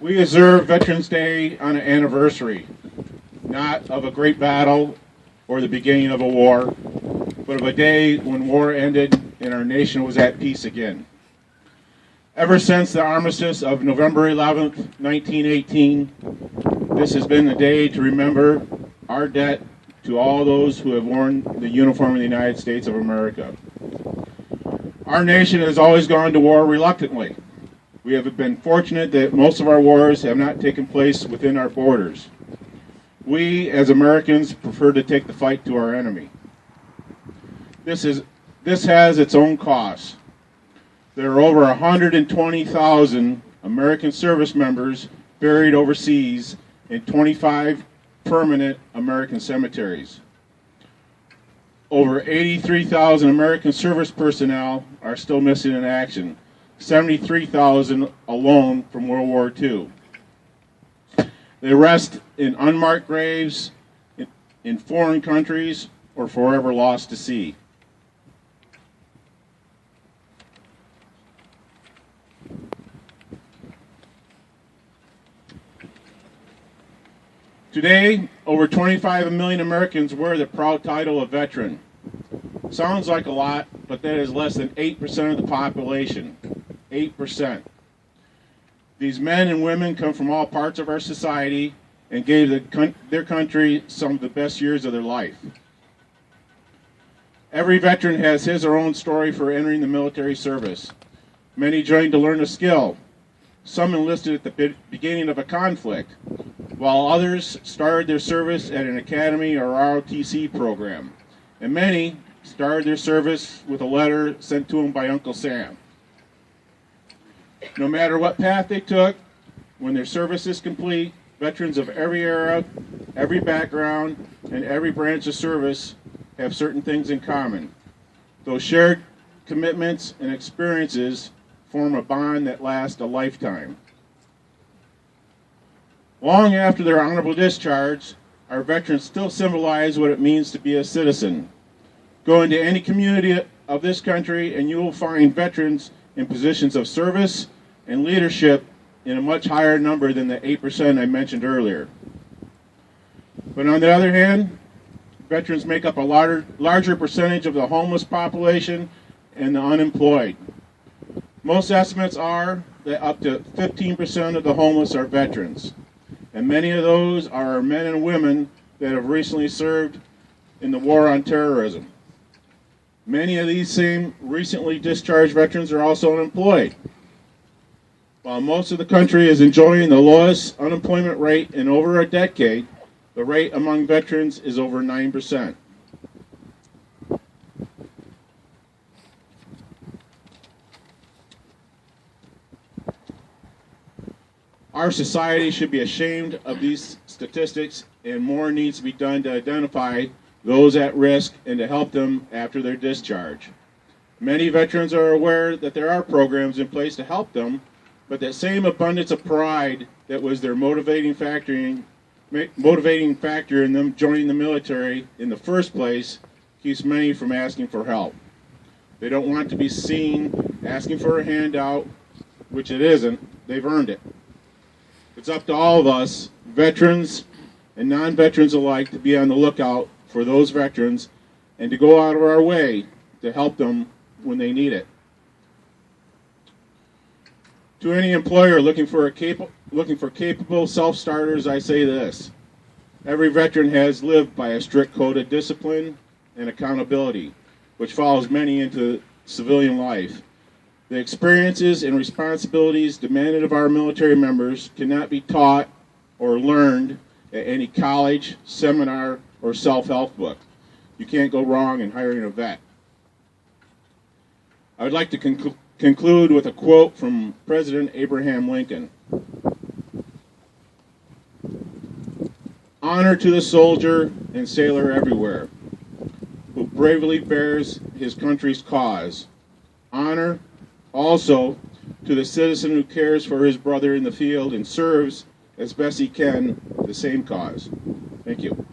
We observe Veterans Day on an anniversary, not of a great battle or the beginning of a war, but of a day when war ended and our nation was at peace again. Ever since the armistice of November 11th, 1918, this has been the day to remember our debt to all those who have worn the uniform of the United States of America. Our nation has always gone to war reluctantly. We have been fortunate that most of our wars have not taken place within our borders. We, as Americans, prefer to take the fight to our enemy. This has its own costs. There are over 120,000 American service members buried overseas in 25 permanent American cemeteries. Over 83,000 American service personnel are still missing in action, 73,000 alone from World War II. They rest in unmarked graves in foreign countries or forever lost to sea. Today, over 25 million Americans wear the proud title of veteran. Sounds like a lot, but that is less than 8% of the population. 8%. These men and women come from all parts of our society and gave their country some of the best years of their life. Every veteran has his or her own story for entering the military service. Many joined to learn a skill. Some enlisted at the beginning of a conflict, while others started their service at an academy or ROTC program. And many started their service with a letter sent to them by Uncle Sam. No matter what path they took, when their service is complete, veterans of every era, every background, and every branch of service have certain things in common. Those shared commitments and experiences form a bond that lasts a lifetime. Long after their honorable discharge, our veterans still symbolize what it means to be a citizen. Go into any community of this country and you will find veterans in positions of service and leadership in a much higher number than the 8% I mentioned earlier. But on the other hand, veterans make up a larger percentage of the homeless population and the unemployed. Most estimates are that up to 15% of the homeless are veterans. And many of those are men and women that have recently served in the war on terrorism. Many of these same recently discharged veterans are also unemployed. While most of the country is enjoying the lowest unemployment rate in over a decade, the rate among veterans is over 9%. Our society should be ashamed of these statistics, and more needs to be done to identify those at risk and to help them after their discharge. Many veterans are aware that there are programs in place to help them, but that same abundance of pride that was their motivating factor in them joining the military in the first place keeps many from asking for help. They don't want to be seen asking for a handout, which it isn't. They've earned it. It's up to all of us, veterans and non-veterans alike, to be on the lookout for those veterans and to go out of our way to help them when they need it. To any employer looking for capable self-starters, I say this: every veteran has lived by a strict code of discipline and accountability, which follows many into civilian life. The experiences and responsibilities demanded of our military members cannot be taught or learned at any college, seminar, or self-help book. You can't go wrong in hiring a vet. I would like to conclude with a quote from President Abraham Lincoln. Honor to the soldier and sailor everywhere who bravely bears his country's cause. Honor also to the citizen who cares for his brother in the field and serves as best he can the same cause. Thank you.